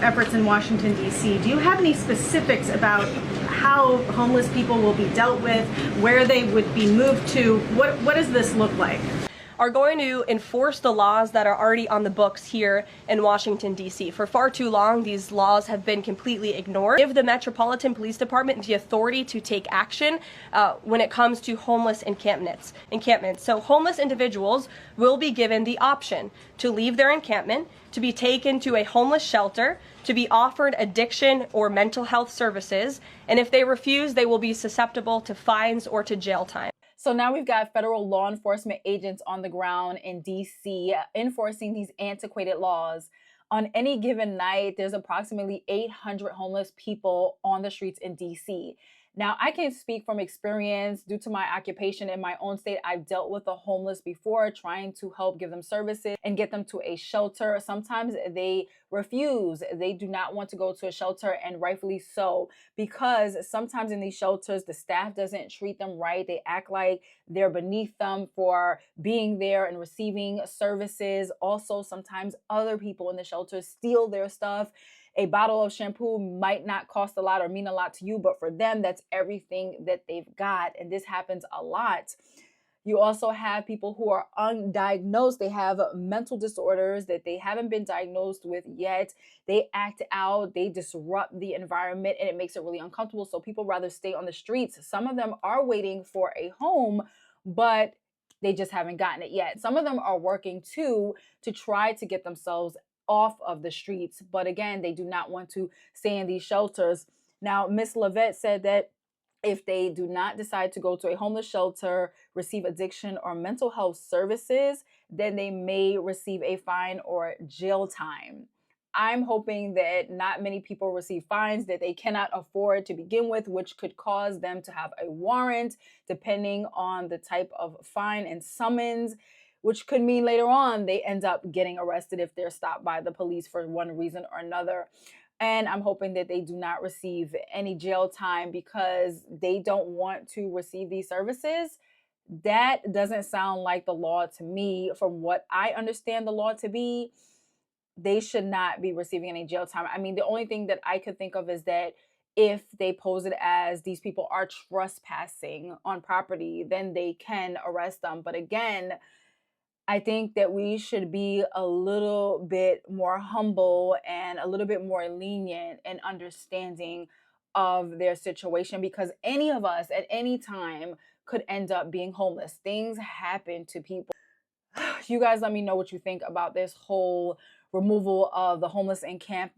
efforts in Washington, D.C. Do you have any specifics about how homeless people will be dealt with, where they would be moved to? What does this look like? Are going to enforce the laws that are already on the books here in Washington, D.C. For far too long, these laws have been completely ignored. Give the Metropolitan Police Department the authority to take action when it comes to homeless encampments. So homeless individuals will be given the option to leave their encampment, to be taken to a homeless shelter, to be offered addiction or mental health services, and if they refuse, they will be susceptible to fines or to jail time. So now we've got federal law enforcement agents on the ground in DC enforcing these antiquated laws. On any given night, there's approximately 800 homeless people on the streets in DC. Now, I can speak from experience due to my occupation in my own state. I've dealt with the homeless before, trying to help give them services and get them to a shelter. Sometimes they refuse. They do not want to go to a shelter, and rightfully so, because sometimes in these shelters, the staff doesn't treat them right. They act like they're beneath them for being there and receiving services. Also, sometimes other people in the shelters steal their stuff. A bottle of shampoo might not cost a lot or mean a lot to you, but for them, that's everything that they've got. And this happens a lot. You also have people who are undiagnosed. They have mental disorders that they haven't been diagnosed with yet. They act out, they disrupt the environment, and it makes it really uncomfortable. So people rather stay on the streets. Some of them are waiting for a home, but they just haven't gotten it yet. Some of them are working too to try to get themselves off of the streets. But again, they do not want to stay in these shelters. Now, Ms. Levette said that if they do not decide to go to a homeless shelter, receive addiction or mental health services, then they may receive a fine or jail time. I'm hoping that not many people receive fines that they cannot afford to begin with, which could cause them to have a warrant, depending on the type of fine and summons, which could mean later on they end up getting arrested if they're stopped by the police for one reason or another. And I'm hoping that they do not receive any jail time because they don't want to receive these services. That doesn't sound like the law to me. From what I understand the law to be, they should not be receiving any jail time. I mean, the only thing that I could think of is that if they pose it as these people are trespassing on property, then they can arrest them. But again, I think that we should be a little bit more humble and a little bit more lenient and understanding of their situation, because any of us at any time could end up being homeless. Things happen to people. You guys let me know what you think about this whole removal of the homeless encampment.